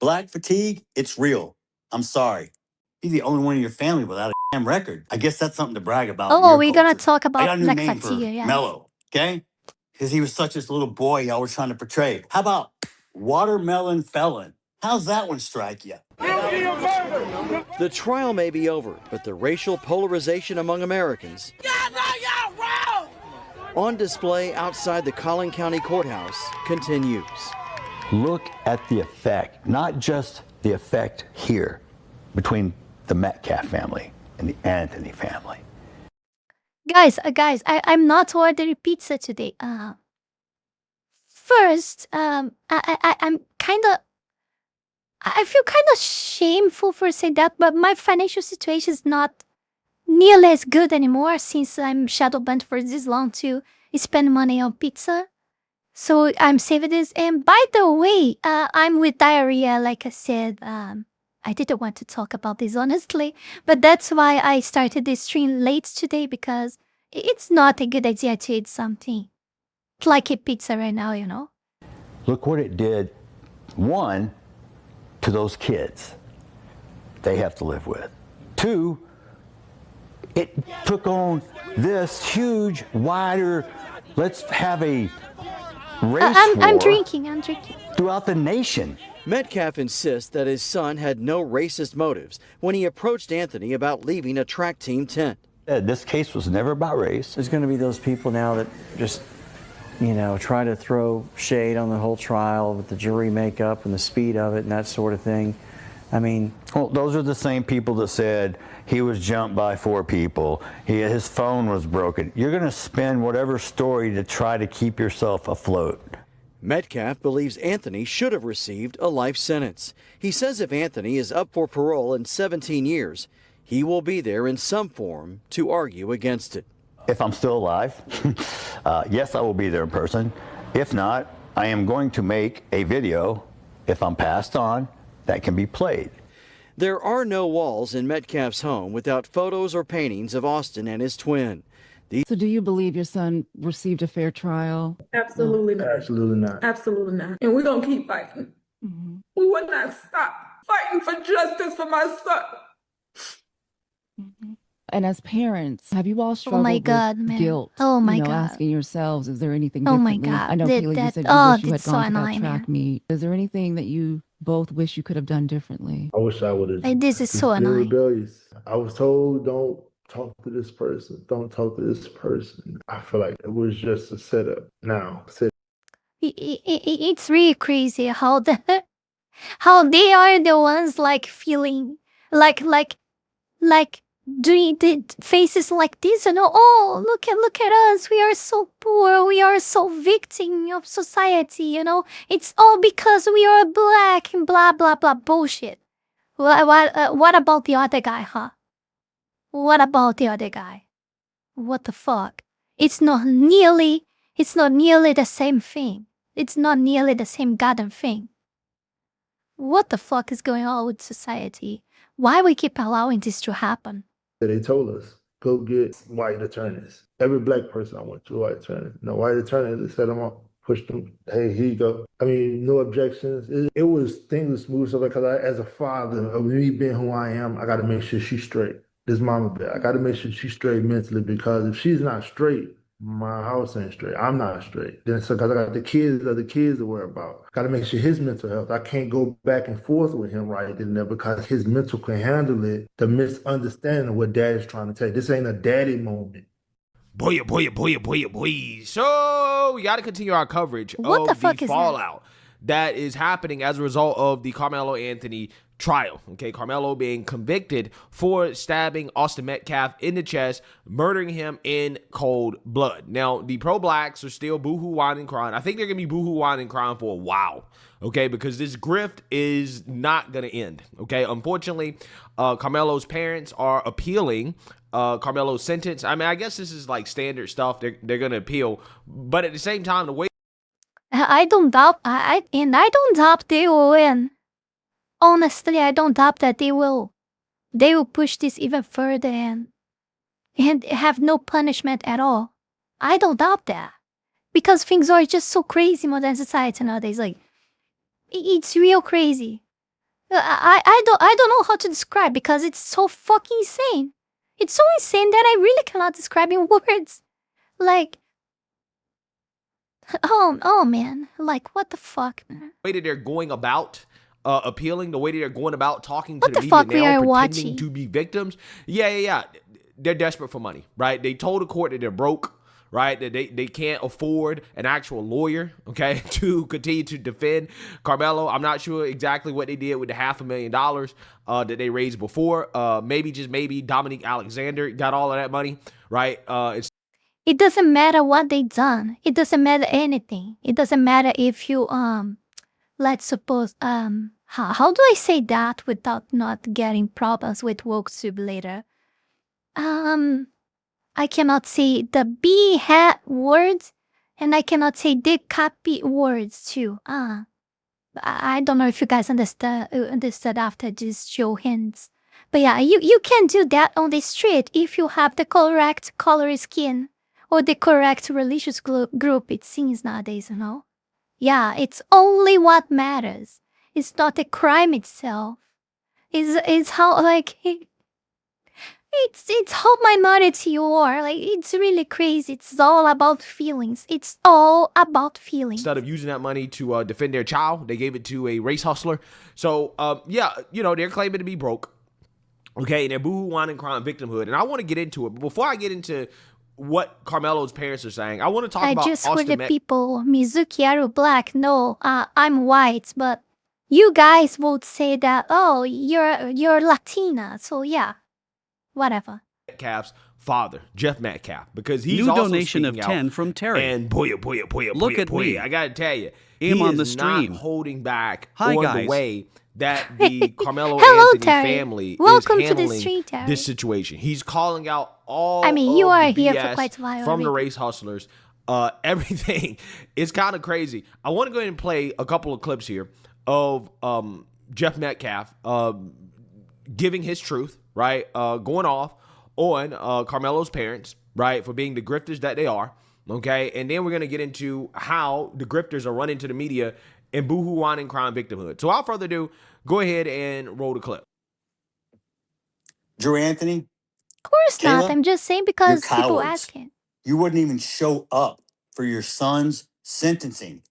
Black fatigue, it's real. I'm sorry. You're the only one in your family without a damn record. I guess that's something to brag about. Oh, we're gonna talk I about got a new black name for fatigue, yes. Mellow, okay? Because he was such this little boy y'all were trying to portray. How about watermelon felon? How's that one strike you? The trial may be over, but the racial polarization among Americans on display outside the Collin County Courthouse continues. Look at the effect, not just the effect here between the Metcalf family and the Anthony family. Guys, I'm not ordering pizza today. First, I'm kind of, I feel kind of shameful for saying that, but my financial situation is not nearly as good anymore since I'm shadow banned for this long to spend money on pizza. So I'm saving this. And by the way, I'm with diarrhea, like I said. I didn't want to talk about this, honestly. But that's why I started this stream late today, because it's not a good idea to eat something like a pizza right now, you know? Look what it did, one, to those kids they have to live with. Two, it took on this huge, wider, let's have a race I'm war drinking. throughout the nation. Metcalf insists that his son had no racist motives when he approached Anthony about leaving a track team tent. This case was never about race. There's going to be those people now that just, you know, try to throw shade on the whole trial with the jury makeup and the speed of it and that sort of thing. I mean, well, those are the same people that said he was jumped by 4 people. His phone was broken. You're going to spin whatever story to try to keep yourself afloat. Metcalf believes Anthony should have received a life sentence. He says if Anthony is up for parole in 17 years, he will be there in some form to argue against it. If I'm still alive, yes, I will be there in person. If not, I am going to make a video, if I'm passed on, that can be played. There are no walls in Metcalf's home without photos or paintings of Austin and his twin. So do you believe your son received a fair trial? Absolutely not. Absolutely not. Absolutely not. And we're going to keep fighting. Mm-hmm. We will not stop fighting for justice for my son. Mm-hmm. And as parents, have you all struggled with guilt? Oh my you know, God. Asking yourselves, is there anything Oh differently? my God. I know, Keely, you said you wish you had gone to that track meet. Is there anything that you both wish you could have done differently? I wish I would have. This is so annoying. Rebellious. I was told, don't talk to this person. Don't talk to this person. I feel like it was just a setup. Now, it's really crazy how they are the ones like feeling like doing the faces like this, you know. Oh, look at us, we are so poor, we are so victim of society, you know. It's all because we are black and blah blah blah bullshit. What about the other guy, huh? What about the other guy? What the fuck? It's not nearly the same thing. It's not nearly the same goddamn thing. What the fuck is going on with society? Why we keep allowing this to happen? they told us, go get white attorneys. Every black person I went to, white attorney. No white attorney, they set them up, pushed them. Hey, here you go. I mean, no objections. It was things smooth stuff because as a father of me being who I am, I got to make sure she's straight. This mama bear, I got to make sure she's straight mentally, because if she's not straight, my house ain't straight. I'm not straight. Then so because I got the kids to worry about. Got to make sure his mental health. I can't go back and forth with him right in there because his mental can handle it. The misunderstanding of what daddy's trying to take. This ain't a daddy moment. Boy. So we got to continue our coverage of the fallout that is happening as a result of the Carmelo Anthony trial. Okay, Carmelo being convicted for stabbing Austin Metcalf in the chest, murdering him in cold blood. Now, the pro-blacks are still boohoo, whining, crying. I think they're going to be boohoo, whining, crying for a while, okay, because this grift is not going to end, okay? Unfortunately, Carmelo's parents are appealing Carmelo's sentence. I mean, I guess this is like standard stuff. They're going to appeal, but at the same time, the way I don't doubt they will win. Honestly, I don't doubt that they will push this even further and have no punishment at all. I don't doubt that. Because things are just so crazy in modern society nowadays. Like, it's real crazy. I don't know how to describe because it's so fucking insane. It's so insane that I really cannot describe in words. Like, oh man, like what the fuck, man? The way that they're going about appealing, the way that they're going about talking to What the the media fuck we now, are pretending watching? to be victims. Yeah. They're desperate for money, right? They told the court that they're broke, right? That they can't afford an actual lawyer, okay, to continue to defend Carmelo. I'm not sure exactly what they did with the $500,000 that they raised before. Maybe Dominique Alexander got all of that money, right? It doesn't matter what they done. It doesn't matter anything. It doesn't matter if you let's suppose how do I say that without not getting problems with Vtuber later? I cannot say the B hat words, and I cannot say the copy words too. I don't know if you guys understood after this show hints. But yeah, you can do that on the street if you have the correct color skin or the correct religious group, it seems nowadays, you know? Yeah, it's only what matters. It's not the crime itself. It's how, like, it's how minority you are. Like, it's really crazy. It's all about feelings. It's all about feelings. Instead of using that money to defend their child, they gave it to a race hustler. So, they're claiming to be broke. Okay, and they're boohoo, whining, crying victimhood. And I want to get into it. But before I get into what Carmelo's parents are saying, I want to talk about just for the people, Mizuki, are you black? No, I'm white. But you guys would say that, oh, you're Latina. So yeah, whatever. Metcalf's father, Jeff Metcalf, because he's New also donation of 10 out, from Terry. And boy, look at me. I gotta tell you, Him on the is stream. not holding back Hi, on guys. the way that the Carmelo Hello, Anthony Terry. family Welcome is to the handling stream, Terry. this situation. He's calling out all you of are the here BS for quite a while from the already. race hustlers. Everything is kind of crazy. I want to go ahead and play a couple of clips here of Jeff Metcalf giving his truth, right? Going off on Carmelo's parents, right, for being the grifters that they are, okay? And then we're going to get into how the grifters are running to the media and boohoo, whining, crying victimhood. So without further ado, go ahead and roll the clip. Drew Anthony, Of course Kayla, not. I'm just saying you're because people cowards. asking. You wouldn't even show up for your son's sentencing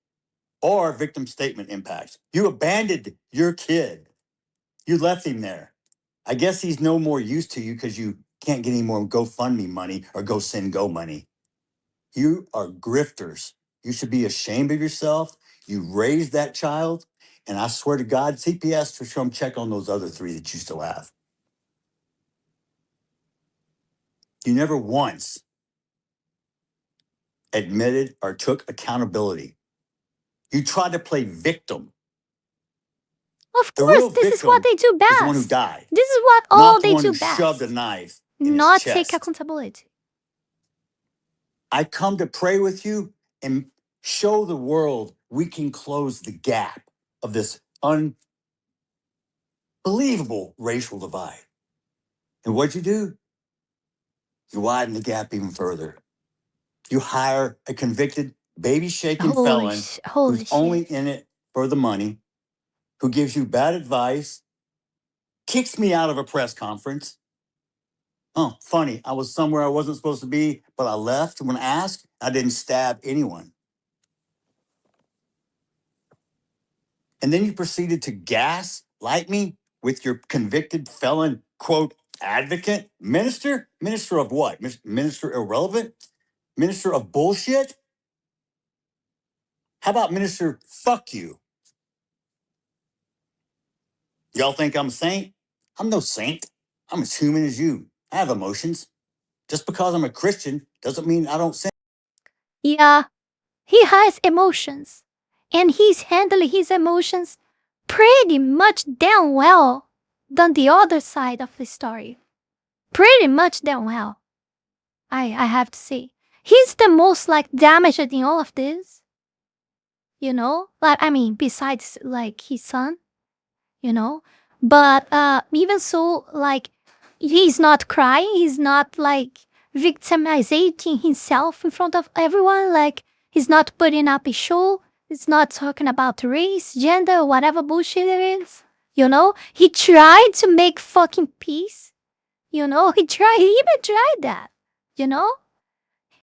or victim statement impact. You abandoned your kid. You left him there. I guess he's no more use to you because you can't get any more GoFundMe money or Go money. You are grifters. You should be ashamed of yourself. You raised that child. And I swear to God, CPS to come check on those other 3 that you still have. You never once admitted or took accountability. You tried to play victim. Of The real course, this is what they do victim is the one who best. died, This is what all not the they one do who shoved a best. knife in Not his take chest. accountability. I come to pray with you and show the world we can close the gap of this unbelievable racial divide. And what'd you do? You widen the gap even further. You hire a convicted baby-shaking felon who's only in it for the money, who gives you bad advice, kicks me out of a press conference. Oh, funny. I was somewhere I wasn't supposed to be, but I left when asked. I didn't stab anyone. And then you proceeded to gaslight me with your convicted felon, quote, advocate, minister? Minister of what? Minister irrelevant? Minister of bullshit? How about minister fuck you? Y'all think I'm a saint? I'm no saint. I'm as human as you. I have emotions. Just because I'm a Christian doesn't mean I don't sin. Yeah, he has emotions. And he's handling his emotions pretty much damn well than the other side of the story. Pretty much damn well. I have to say. He's the most like damaged in all of this. You know? Like, I mean, besides like his son. You know? But even so, like, he's not crying. He's not like victimizing himself in front of everyone. Like, he's not putting up a show. He's not talking about race, gender, whatever bullshit it is. You know, he tried to make fucking peace. You know, he even tried that. You know?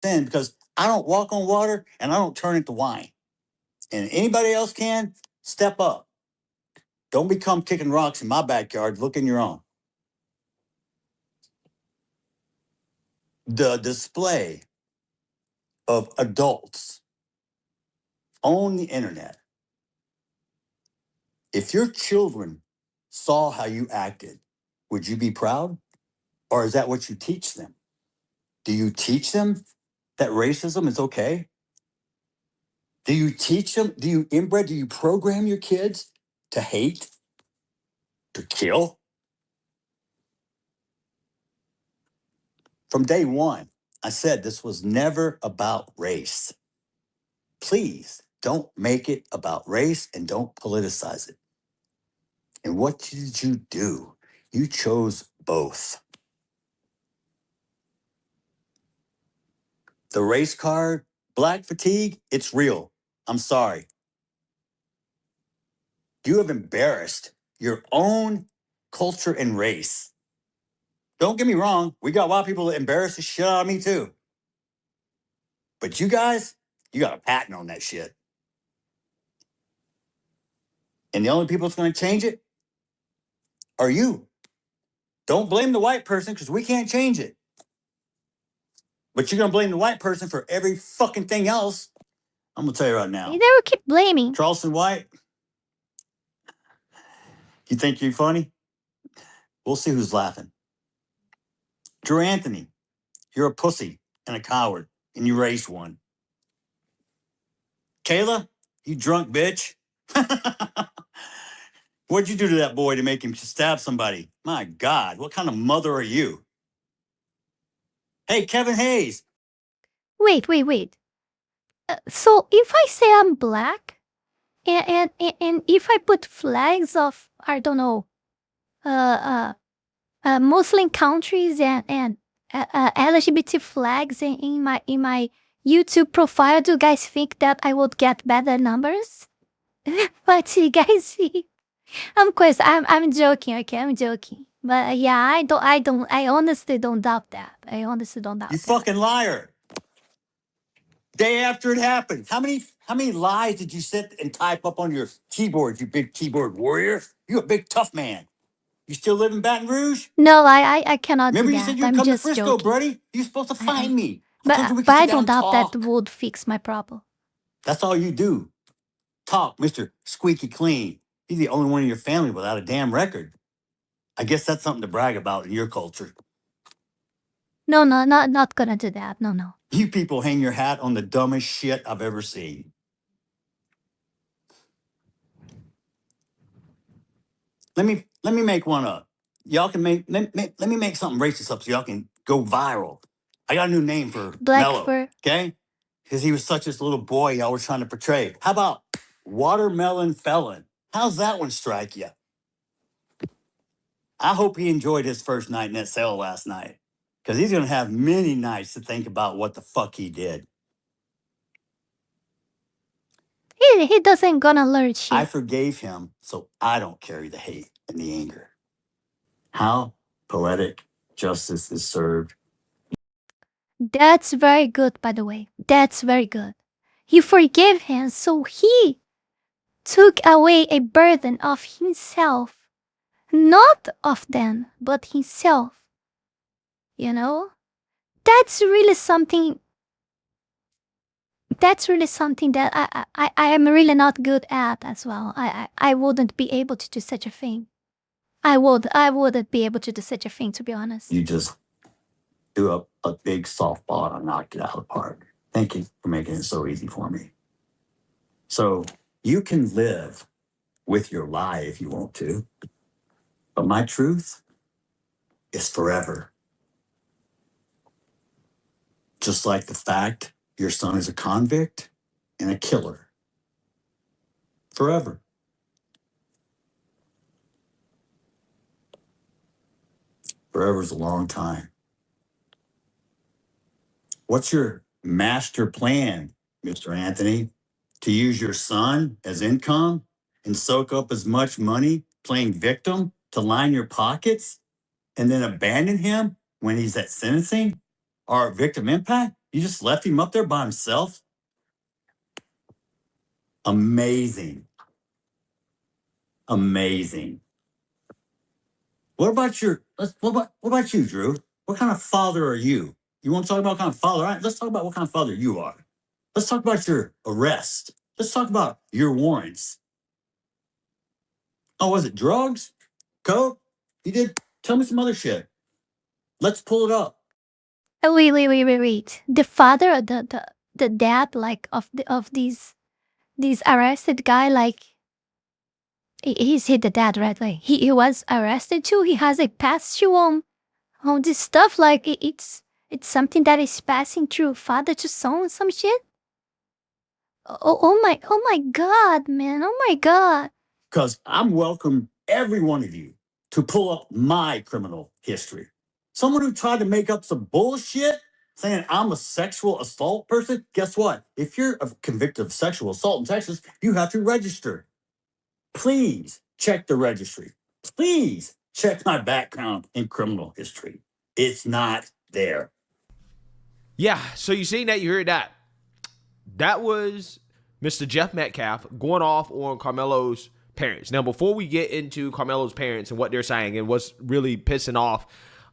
Sin, because I don't walk on water and I don't turn into wine. And anybody else can, step up. Don't become kicking rocks in my backyard. Look in your own. The display of adults on the internet. If your children saw how you acted, would you be proud? Or is that what you teach them? Do you teach them that racism is okay? Do you teach them? Do you program your kids to hate, to kill? From day one, I said this was never about race. Please don't make it about race and don't politicize it. And what did you do? You chose both. The race card, black fatigue, it's real. I'm sorry. You have embarrassed your own culture and race. Don't get me wrong, we got a lot of people that embarrass the shit out of me too. But you guys, you got a patent on that shit. And the only people that's going to change it are you. Don't blame the white person because we can't change it. But you're going to blame the white person for every fucking thing else. I'm going to tell you right now. They will keep blaming. Charleston White, you think you're funny? We'll see who's laughing. Drew Anthony, you're a pussy and a coward, and you raised one. Kayla, you drunk bitch. What'd you do to that boy to make him stab somebody? My God, what kind of mother are you? Hey, Kevin Hayes. Wait. So if I say I'm black, and if I put flags of, I don't know, Muslim countries and LGBT flags in my YouTube profile, do you guys think that I would get better numbers? What do you guys see? I'm joking, okay? I'm joking. But yeah, I honestly don't doubt that. You fucking liar. Day after it happened. How many lies did you sit and type up on your keyboard, you big keyboard warrior? You a big tough man. You still live in Baton Rouge? No, I cannot Remember do you that. said you were I'm coming to just Frisco, joking. buddy? You're supposed to find me. But I don't doubt talk. that would fix my problem. That's all you do. Talk, Mr. Squeaky Clean. You're the only one in your family without a damn record. I guess that's something to brag about in your culture. No, not gonna do that. No. You people hang your hat on the dumbest shit I've ever seen. Let me make one up. Y'all can let me make something racist up so y'all can go viral. I got a new name for Black Mello, fur. okay? Because he was such this little boy y'all were trying to portray. How about Watermelon Felon? How's that one strike you? I hope he enjoyed his first night in that cell last night. Because he's going to have many nights to think about what the fuck he did. He doesn't gonna learn shit. I forgave him, so I don't carry the hate and the anger. How poetic justice is served. That's very good, by the way. That's very good. You forgave him, so he took away a burden of himself. Not of them, but himself. You know? That's really something that I am really not good at as well. I wouldn't be able to do such a thing. I wouldn't be able to do such a thing, to be honest. You just do a big softball and knocked it out of the park. Thank you for making it so easy for me. So you can live with your lie if you want to, but my truth is forever. Just like the fact your son is a convict and a killer. Forever. Forever is a long time. What's your master plan, Mr. Anthony? To use your son as income and soak up as much money playing victim to line your pockets and then abandon him when he's at sentencing or victim impact? You just left him up there by himself? Amazing. Amazing. What about you, Drew? What kind of father are you? You want to talk about what kind of father? All right, let's talk about what kind of father you are. Let's talk about your arrest. Let's talk about your warrants. Oh, was it drugs? Coke? You did? Tell me some other shit. Let's pull it up. Oh, wait. The father or the dad, like, of these arrested guy, like, he's hit the dad, right? Like, he was arrested too. He has a pass through on this stuff. Like, it's something that is passing through father to son, some shit. Oh my God, man. Oh my God. Because I'm welcome every one of you to pull up my criminal history. Someone who tried to make up some bullshit saying I'm a sexual assault person. Guess what? If you're convicted of sexual assault in Texas, you have to register. Please check the registry. Please check my background in criminal history. It's not there. Yeah, so you seen that, you heard that. That was Mr. Jeff Metcalf going off on Carmelo's parents. Now, before we get into Carmelo's parents and what they're saying and what's really pissing off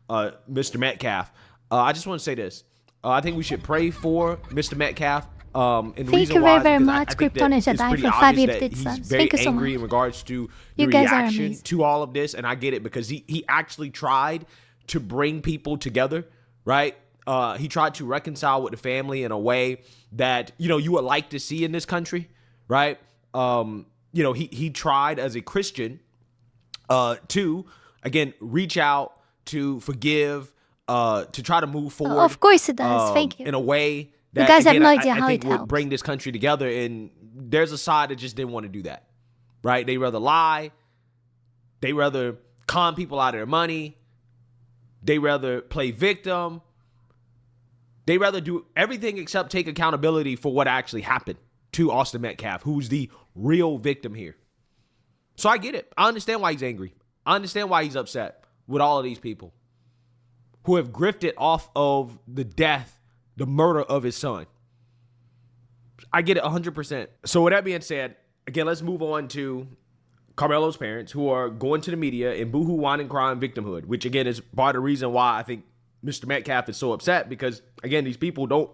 Mr. Metcalf, I just want to say this. I think we should pray for Mr. Metcalf. And the Thank you very much, Krypton and Jedi, for 5 gifted subs. Thank you so much. In regards to the You guys are reaction amazing. to all of this, and I get it because he actually tried to bring people together, right? He tried to reconcile with the family in a way that, you know, you would like to see in this country, right? You know, he tried as a Christian to, again, reach out, to forgive, to try to move forward. Of course it does. Thank you. In a way that, You guys have again, no I idea how think it would helps. bring this country together. And there's a side that just didn't want to do that, right? They rather lie. They rather con people out of their money. They rather play victim. They rather do everything except take accountability for what actually happened to Austin Metcalf, who's the real victim here. So I get it. I understand why he's angry. I understand why he's upset with all of these people who have grifted off of the death, the murder of his son. I get it 100%. So with that being said, again, let's move on to Carmelo's parents, who are going to the media and boohoo, whine, and cry and victimhood, which again is part of the reason why I think Mr. Metcalf is so upset, because again, these people don't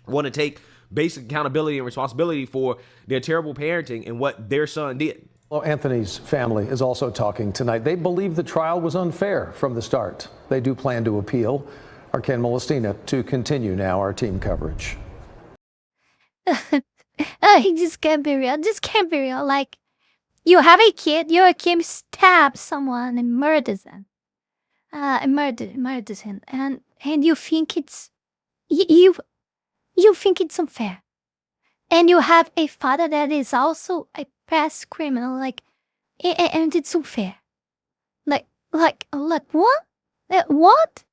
want to take basic accountability and responsibility for their terrible parenting and what their son did. Well, Anthony's family is also talking tonight. They believe the trial was unfair from the start. They do plan to appeal. Our Ken Molestina to continue now our team coverage. He just can't be real. Just can't be real. Like, you have a kid, your kid stabs someone and murders them. Murders him. And you think it's you think it's unfair. And you have a father that is also a past criminal, like, and it's unfair. Like what? What?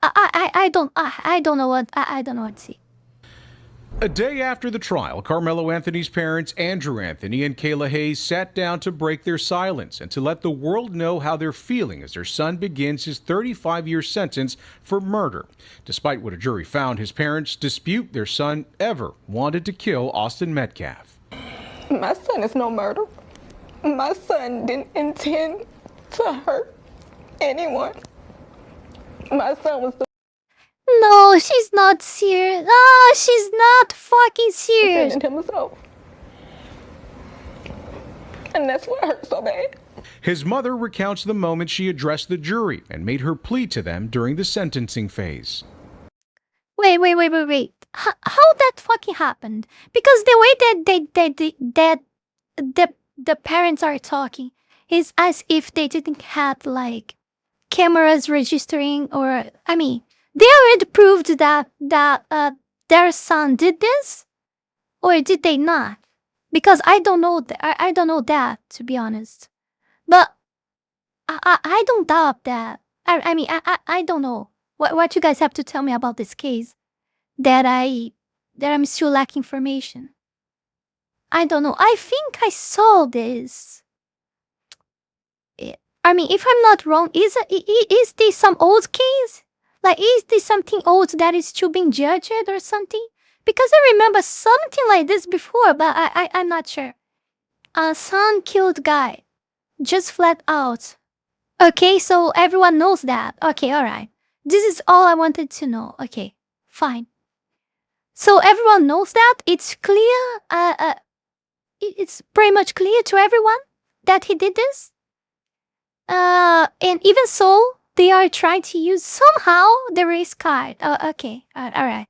I don't know what to see. A day after the trial, Carmelo Anthony's parents, Andrew Anthony and Kayla Hayes, sat down to break their silence and to let the world know how they're feeling as their son begins his 35-year sentence for murder. Despite what a jury found, his parents dispute their son ever wanted to kill Austin Metcalf. My son is no murder. My son didn't intend to hurt anyone. My son was the No, she's not serious. No, she's not fucking serious. himself. And that's what hurt so bad. His mother recounts the moment she addressed the jury and made her plea to them during the sentencing phase. Wait. How that fucking happened? Because the way that the parents are talking is as if they didn't have, like, cameras registering, or, I mean, they already proved that their son did this, or did they not? Because I don't know I don't know that, to be honest. But I don't doubt that. I mean I don't know what you guys have to tell me about this case that I'm still lacking information. I don't know. I think I saw this. I mean, if I'm not wrong, is this some old case? Like, is this something old that is still being judged or something? Because I remember something like this before, but I'm not sure. A son killed guy. Just flat out. Okay, so everyone knows that. Okay, alright. This is all I wanted to know. Okay, fine. So everyone knows that? It's clear? It's pretty much clear to everyone that he did this? And even so, they are trying to use somehow the race card. Okay, alright.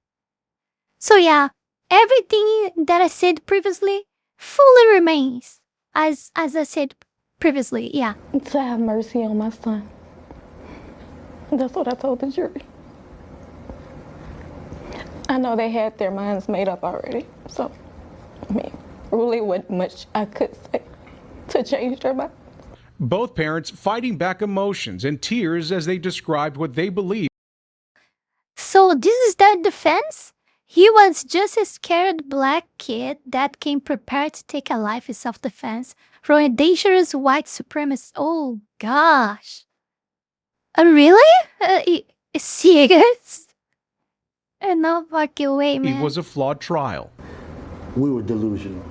So yeah, everything that I said previously fully remains as I said previously, yeah. To have mercy on my son. That's what I told the jury. I know they had their minds made up already, so I mean, really wasn't much I could say to change their mind. Both parents fighting back emotions and tears as they described what they believe. So this is their defense? He was just a scared black kid that came prepared to take a life in self-defense from a dangerous white supremacist. Oh gosh. Really? Serious? No fucking way, man. It was a flawed trial. We were delusional.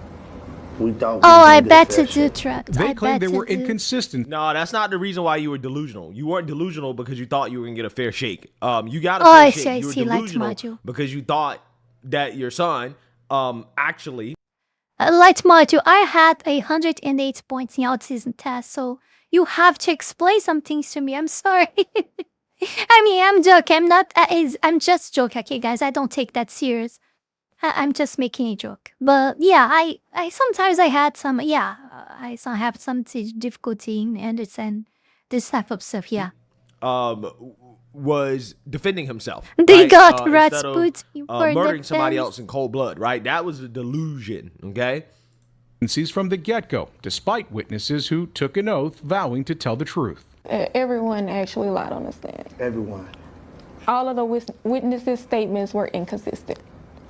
We thought. I bet to do drugs. They claimed they were inconsistent. No, that's not the reason why you were delusional. You weren't delusional because you thought you were gonna get a fair shake. You got a fair shake. You were delusional because you thought that your son actually. Light module, I had 108 points in autism test, so you have to explain some things to me. I'm sorry. I mean, I'm joking. I'm just joking, okay, guys. I don't take that serious. I'm just making a joke. But yeah, I sometimes I had some, I have some difficulty in understand this type of stuff, yeah. Was defending himself. They right? got Rasputin for murdering somebody else in cold blood, right? That was a delusion, okay? From the get-go, despite witnesses who took an oath vowing to tell the truth. Everyone actually lied on the stand. Everyone. All of the witnesses' statements were inconsistent.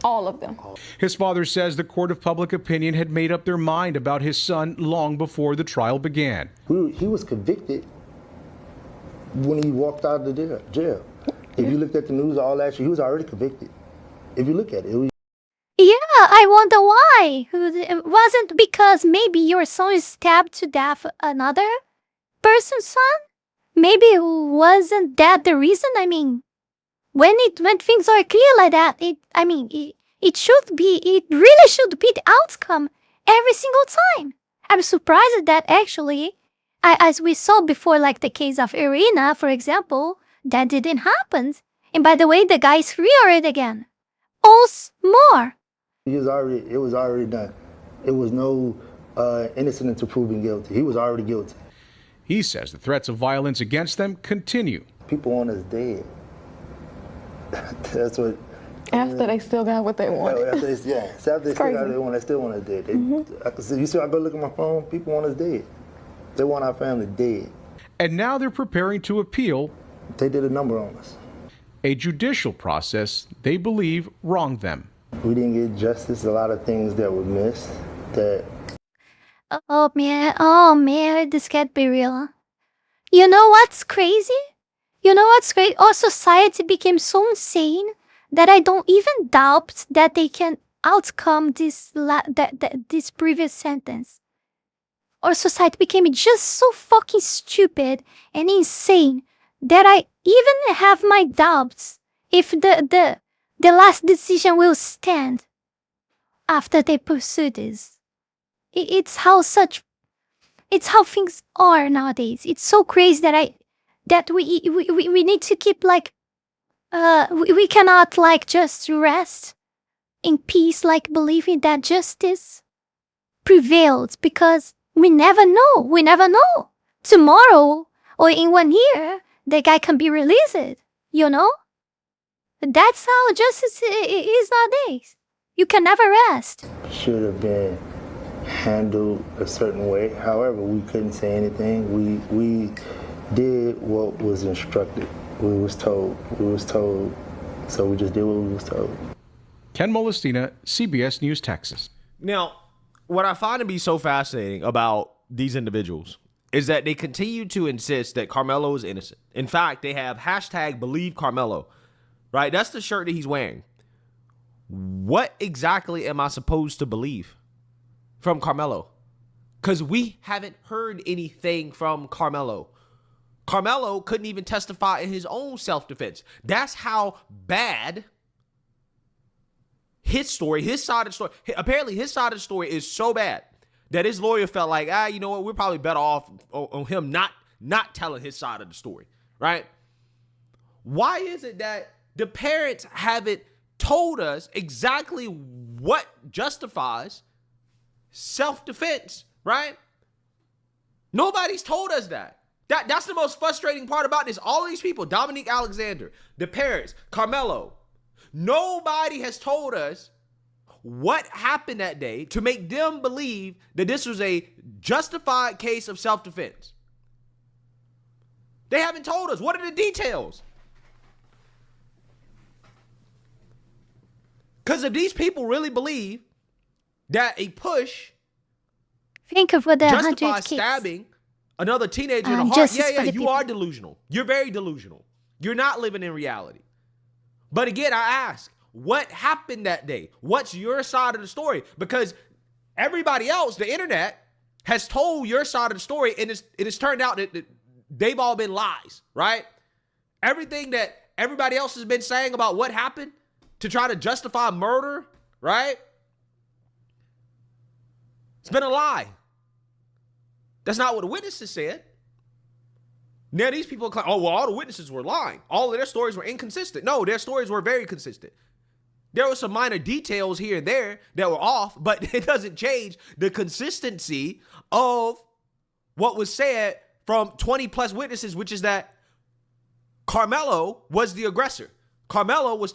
All of them. His father says the court of public opinion had made up their mind about his son long before the trial began. He was convicted when he walked out of the jail. If you looked at the news, all that shit, he was already convicted. If you look at it, yeah, I wonder why. It wasn't because maybe your son is stabbed to death another person's son? Maybe wasn't that the reason? I mean, when things are clear like that, it really should be the outcome every single time. I'm surprised that actually, as we saw before, like the case of Irina, for example, that didn't happen. And by the way, the guy is free already again. Also more. It was already done. It was no innocent until proven guilty. He was already guilty. He says the threats of violence against them continue. People want us dead. That's what. After they still got what they wanted. After they still got what they want, they still want us dead. I can see. You see, I go look at my phone. People want us dead. They want our family dead. And now they're preparing to appeal. They did a number on us. A judicial process they believe wronged them. We didn't get justice. A lot of things that were missed. Oh man, this can't be real. You know what's crazy? Our society became so insane that I don't even doubt that they can outcome this previous sentence. Our society became just so fucking stupid and insane that I even have my doubts if the last decision will stand after they pursue this. It's how things are nowadays. It's so crazy that we need to keep like we cannot like just rest in peace, like believing that justice prevails, because we never know. Tomorrow or in 1 year, the guy can be released, you know? That's how justice is nowadays. You can never rest. Should have been handled a certain way. However, we couldn't say anything. We did what was instructed. We was told. So we just did what we was told. Ken Molestina, CBS News, Texas. Now, what I find to be so fascinating about these individuals is that they continue to insist that Carmelo is innocent. In fact, they have hashtag believe Carmelo, right? That's the shirt that he's wearing. What exactly am I supposed to believe from Carmelo? Because we haven't heard anything from Carmelo. Carmelo couldn't even testify in his own self-defense. That's how bad his story, his side of the story, apparently his side of the story is so bad that his lawyer felt like, you know what, we're probably better off on him not telling his side of the story, right? Why is it that the parents haven't told us exactly what justifies self-defense, right? Nobody's told us that. That's the most frustrating part about this. All of these people, Dominique Alexander, the parents, Carmelo, nobody has told us what happened that day to make them believe that this was a justified case of self-defense. They haven't told us. What are the details? Because if these people really believe that a push think of what the justifies stabbing another teenager in the heart, you are delusional. You're very delusional. You're not living in reality. But again, I ask, what happened that day? What's your side of the story? Because everybody else, the internet, has told your side of the story, and it has turned out that they've all been lies, right? Everything that everybody else has been saying about what happened to try to justify murder, right? It's been a lie. That's not what the witnesses said. Now these people claim, oh, well, all the witnesses were lying. All of their stories were inconsistent. No, their stories were very consistent. There were some minor details here and there that were off, but it doesn't change the consistency of what was said from 20 plus witnesses, which is that Carmelo was the aggressor. Carmelo was...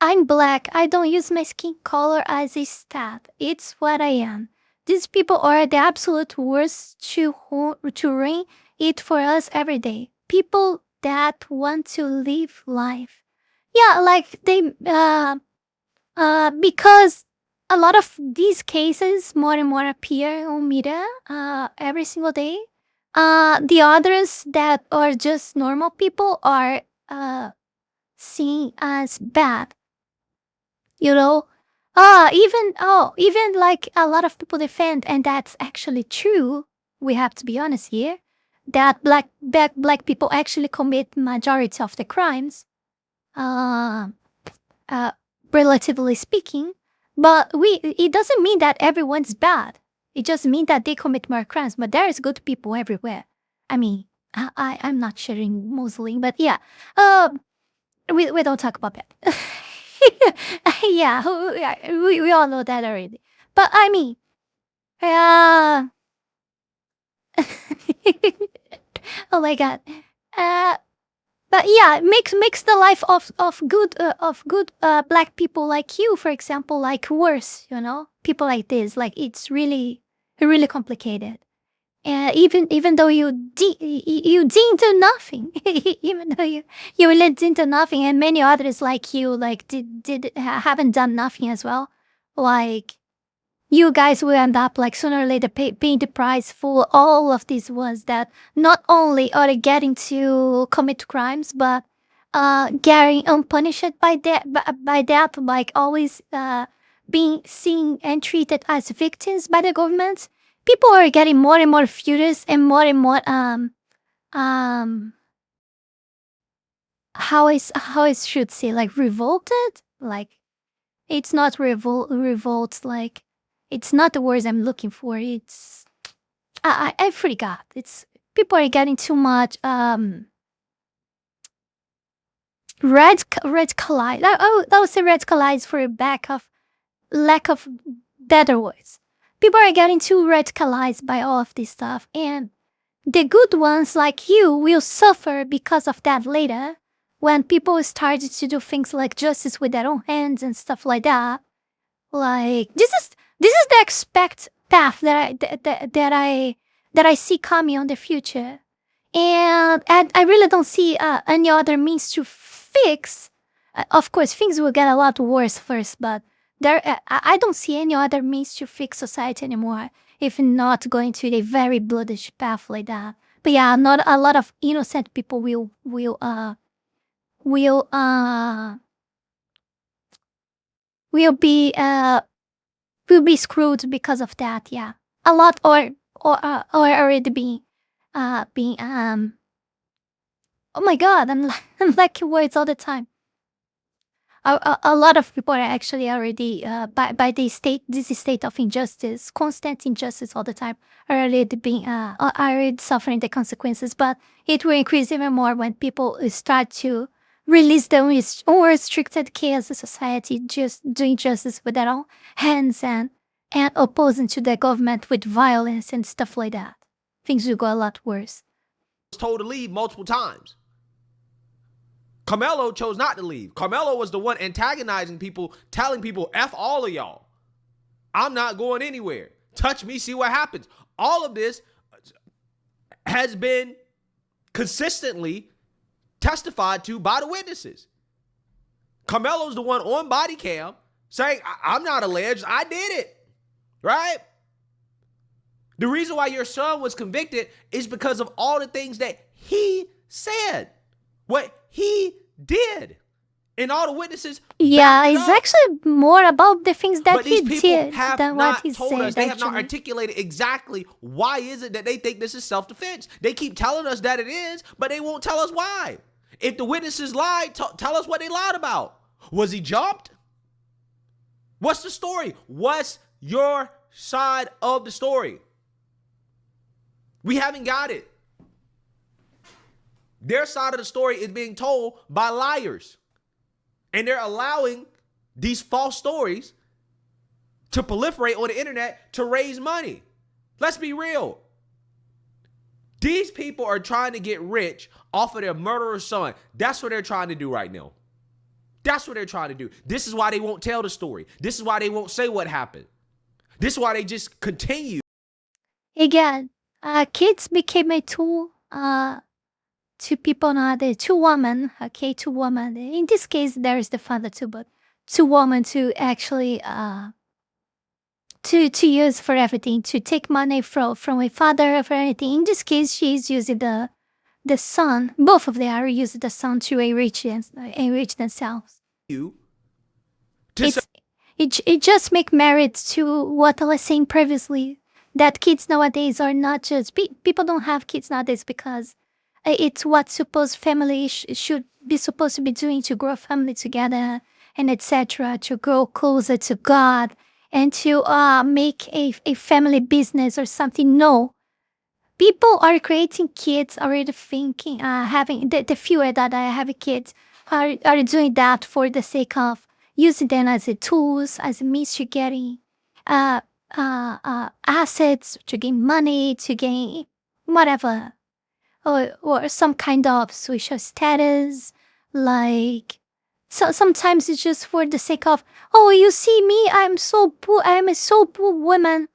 I'm black. I don't use my skin color as a stat. It's what I am. These people are the absolute worst to ruin it for us every day. People that want to live life. Yeah, like they, because a lot of these cases more and more appear on media every single day. The others that are just normal people are seen as bad. You know? Even like a lot of people defend, and that's actually true. We have to be honest here, that black people actually commit majority of the crimes, relatively speaking. But it doesn't mean that everyone's bad. It just means that they commit more crimes. But there is good people everywhere. I mean, I'm not sharing Muslim, but yeah. We don't talk about that. Yeah, we all know that already. But I mean, oh my god. But yeah, makes the life of good black people like you, for example, like worse. You know, people like this, like it's really complicated. Even though you didn't do nothing, even though you really didn't do nothing, and many others like you like haven't done nothing as well. Like you guys will end up like sooner or later paying the price for all of these ones that not only are getting to commit crimes, but getting unpunished by that, like always being seen and treated as victims by the government. People are getting more and more furious and more how I should say, like revolted. Like it's not revolt. Like it's not the words I'm looking for. It's I forgot. It's people are getting too much radicalized. I would say radicalized for lack of better words. People are getting too radicalized by all of this stuff, and the good ones like you will suffer because of that later, when people started to do things like justice with their own hands and stuff like that. Like this is the expect path that I see coming on the future, and I really don't see any other means to fix. Of course, things will get a lot worse first, but I don't see any other means to fix society anymore if not going to a very bloodish path like that. But yeah, not a lot of innocent people will be screwed because of that. Yeah, a lot or already being oh my god, I'm lacking words all the time. A lot of people are actually already by this state of injustice, constant injustice all the time, are already suffering the consequences. But it will increase even more when people start to release their unrestricted chaos in society, just doing justice with their own hands and opposing to the government with violence and stuff like that. Things will go a lot worse. Was told to leave multiple times. Carmelo chose not to leave. Carmelo was the one antagonizing people, telling people, F all of y'all. I'm not going anywhere. Touch me, see what happens. All of this has been consistently testified to by the witnesses. Carmelo's the one on body cam saying, I'm not alleged, I did it. Right? The reason why your son was convicted is because of all the things that he said. What he did. And all the witnesses. Yeah, it's actually more about the things that he did have than not what he told said. us. They have not articulated exactly why is it that they think this is self-defense. They keep telling us that it is, but they won't tell us why. If the witnesses lied, tell us what they lied about. Was he jumped? What's the story? What's your side of the story? We haven't got it. Their side of the story is being told by liars. And they're allowing these false stories to proliferate on the internet to raise money. Let's be real. These people are trying to get rich off of their murderer's son. That's what they're trying to do right now. That's what they're trying to do. This is why they won't tell the story. This is why they won't say what happened. This is why they just continue. Again, kids became a tool to people nowadays, two women. In this case, there is the father too, but two women to actually to use for everything, to take money from a father for anything. In this case, she's using the son. Both of them are using the son to enrich themselves. It just make merit to what I was saying previously, that kids nowadays are not just people don't have kids nowadays because it's what family should be supposed to be doing, to grow a family together and etc., to grow closer to God and to make a family business or something. No, people are creating kids already thinking, having the fewer that I have kids are doing that for the sake of using them as a tools, as a means to getting assets, to gain money, to gain whatever. Or some kind of social status, like sometimes it's just for the sake of, oh, you see me, I'm so poor, I'm a so poor woman,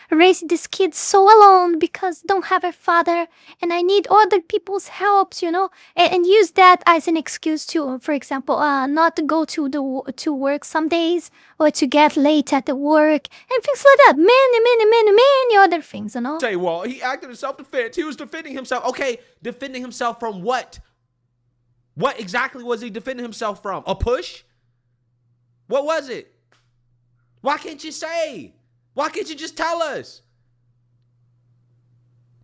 raising this kid so alone because don't have a father, and I need other people's help, and use that as an excuse to, for example, not to go to work some days, or to get late at the work, and things like that. Many other things, Say, well, he acted in self-defense. He was defending himself. Okay, defending himself from what? What exactly was he defending himself from? A push? What was it? Why can't you say? Why can't you just tell us?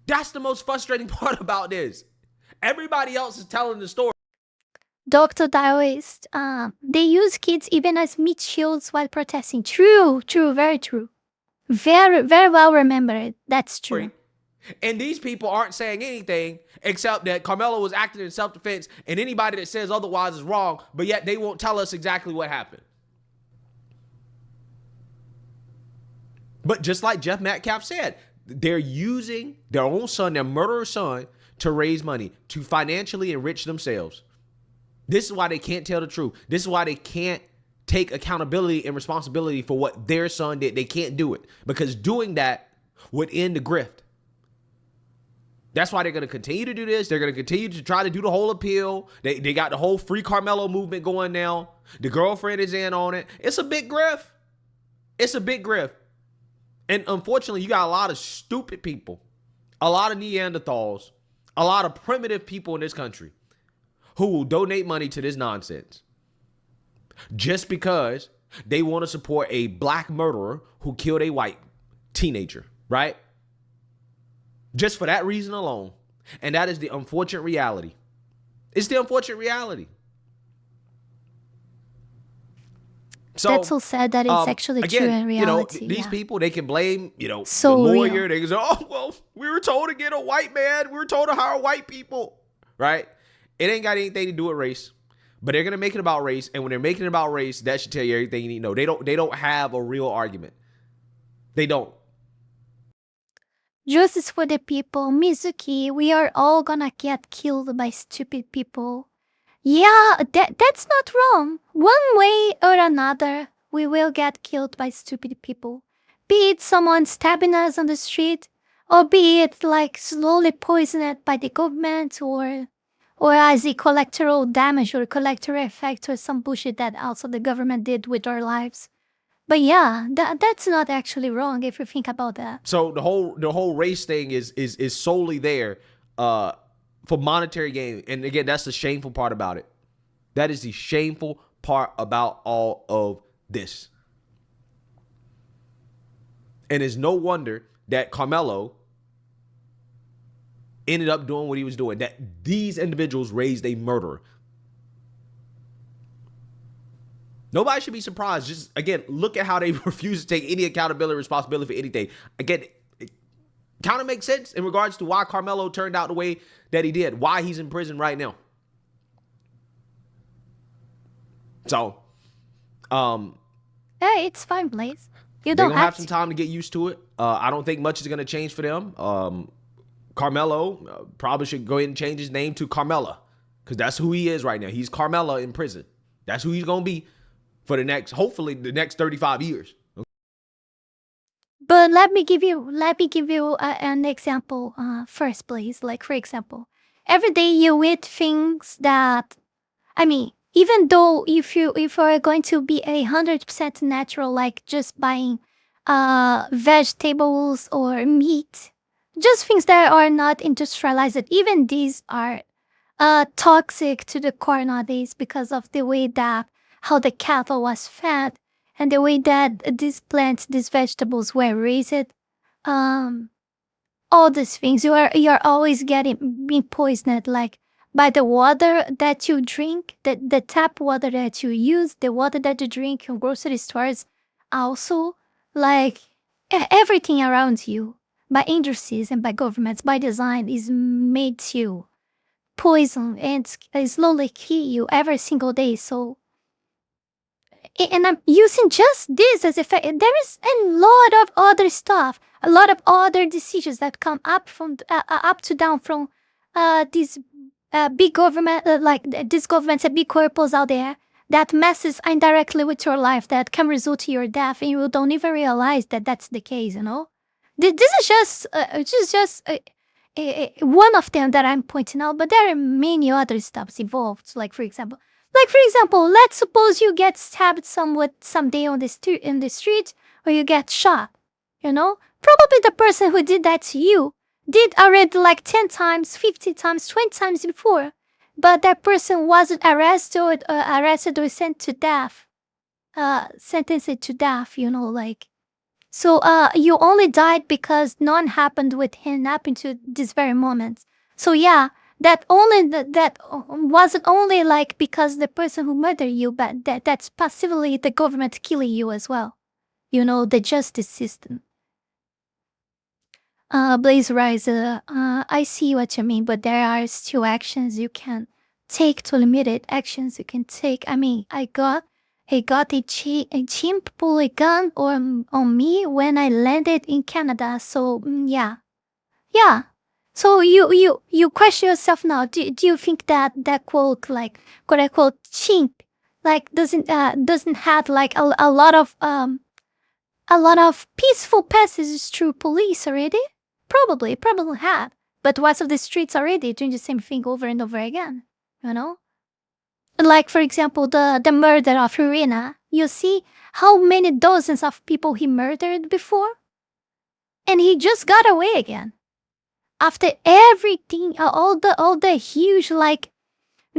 That's the most frustrating part about this. Everybody else is telling the story. Dr. Daoist, they use kids even as meat shields while protesting. True, very true. Very, very well remembered. That's true. And these people aren't saying anything except that Carmelo was acting in self-defense, and anybody that says otherwise is wrong, but yet they won't tell us exactly what happened. But just like Jeff Metcalf said, they're using their own son, their murderer's son, to raise money, to financially enrich themselves. This is why they can't tell the truth. This is why they can't take accountability and responsibility for what their son did. They can't do it because doing that would end the grift. That's why they're going to continue to do this. They're going to continue to try to do the whole appeal. They got the whole free Carmelo movement going now. The girlfriend is in on it. It's a big grift. It's a big grift. And unfortunately, you got a lot of stupid people, a lot of Neanderthals, a lot of primitive people in this country who will donate money to this nonsense just because they want to support a black murderer who killed a white teenager, right? Just for that reason alone. And that is the unfortunate reality. It's the unfortunate reality. So that's so sad that it's actually again, true in reality. You know, these people, they can blame, so the lawyer. Real. They can say, oh, well, we were told to get a white man. We were told to hire white people, right? It ain't got anything to do with race, but they're going to make it about race. And when they're making it about race, that should tell you everything you need to know. They don't have a real argument. They don't. Justice for the people. Mizuki, we are all gonna get killed by stupid people. Yeah, that's not wrong. One way or another, we will get killed by stupid people. Be it someone stabbing us on the street, or be it like slowly poisoned by the government, or as a collateral damage or collateral effect or some bullshit that also the government did with our lives. But yeah, that's not actually wrong if you think about that. So the whole race thing is solely there for monetary gain. And again, that's the shameful part about it. That is the shameful part about all of this. And it's no wonder that Carmelo ended up doing what he was doing, that these individuals raised a murderer. Nobody should be surprised. Just, again, look at how they refuse to take any accountability or responsibility for anything. Again, it kind of makes sense in regards to why Carmelo turned out the way that he did, why he's in prison right now. So, hey, it's fine, Blaze. You they're don't going to have some time to get used to it. I don't think much is going to change for them. Carmelo probably should go ahead and change his name to Carmella, because that's who he is right now. He's Carmella in prison. That's who he's going to be for hopefully the next 35 years. Okay. But let me give you an example first, please. Like, for example, every day you eat things that, I mean, even though if you are going to be 100% natural, like just buying vegetables or meat, just things that are not industrialized, even these are toxic to the core nowadays because of the way that how the cattle was fed and the way that these plants, these vegetables were raised. All these things, you're always being poisoned, like by the water that you drink, the tap water that you use, the water that you drink in grocery stores, also like everything around you by industries and by governments, by design, is made to poison and slowly kill you every single day. So, and I'm using just this as a fact. There is a lot of other stuff, a lot of other decisions that come up from up to down from these big government, like these governments and big corporations out there that messes indirectly with your life, that can result in your death, and you don't even realize that that's the case. You know, this is just one of them that I'm pointing out, but there are many other stuffs involved. Like for example, let's suppose you get stabbed someday on the street, or you get shot. You know, probably the person who did that to you did already like 10 times, 50 times, 20 times before, but that person wasn't arrested or sent to death, sentenced to death. You know, like. So you only died because none happened with him up into this very moment. So yeah, that wasn't only like because the person who murdered you, but that's passively the government killing you as well. You know, the justice system. Blaze Riser, I see what you mean, but there are still actions you can take to limit it. Actions you can take. I mean, I got a chimp pull a gun on me when I landed in Canada. So yeah. So you question yourself now. Do you think that quote, like quote unquote chimp, like doesn't have like a lot of peaceful passages through police already? Probably had. but west of the streets already doing the same thing over and over again, you know? Like, for example, the murder of Irina. You see how many dozens of people he murdered before? And he just got away again. After everything, all the huge, like,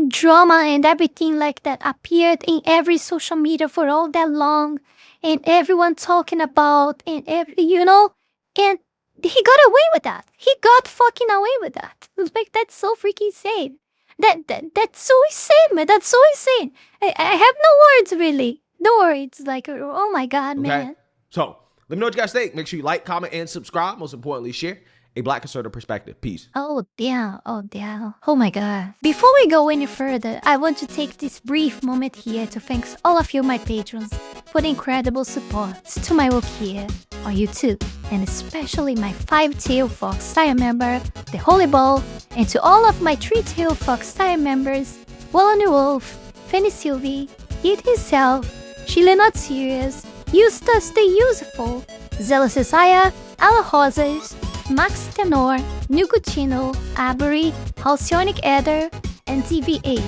drama and everything like that appeared in every social media for all that long, and everyone talking about, and and he got away with that. He got fucking away with that. Like, that's so freaking insane. That's so insane, man. That's so insane. I have no words, really. No words. Like, oh my God, man. So, let me know what you guys think. Make sure you like, comment, and subscribe. Most importantly, share a Black conservative perspective. Peace. Oh, damn. Oh, damn. Oh, my God. Before we go any further, I want to take this brief moment here to thank all of you, my patrons, for the incredible support to my work here on YouTube, and especially my 5-tail fox style member, the Holy Ball, and to all of my 3-tail fox style members, Wallany Wolf, Fanny Sylvie, It Himself, Sheila Not Serious, Eustace the Useful, Zealous Isaiah, Ala Rosas, Max Tenor, Nicotino, Avery, Halcyonic Eder, and TV8.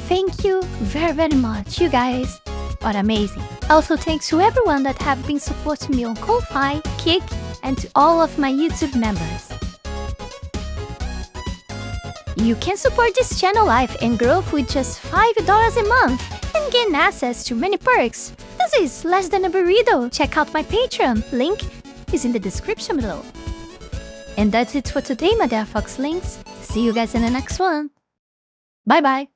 Thank you very, very much. You guys are amazing. Also, thanks to everyone that have been supporting me on Ko-Fi, Kick, and to all of my YouTube members. You can support this channel life and growth with just $5 a month and gain access to many perks. This is less than a burrito. Check out my Patreon. Link is in the description below. And that's it for today, my dear Fox Links. See you guys in the next one. Bye bye.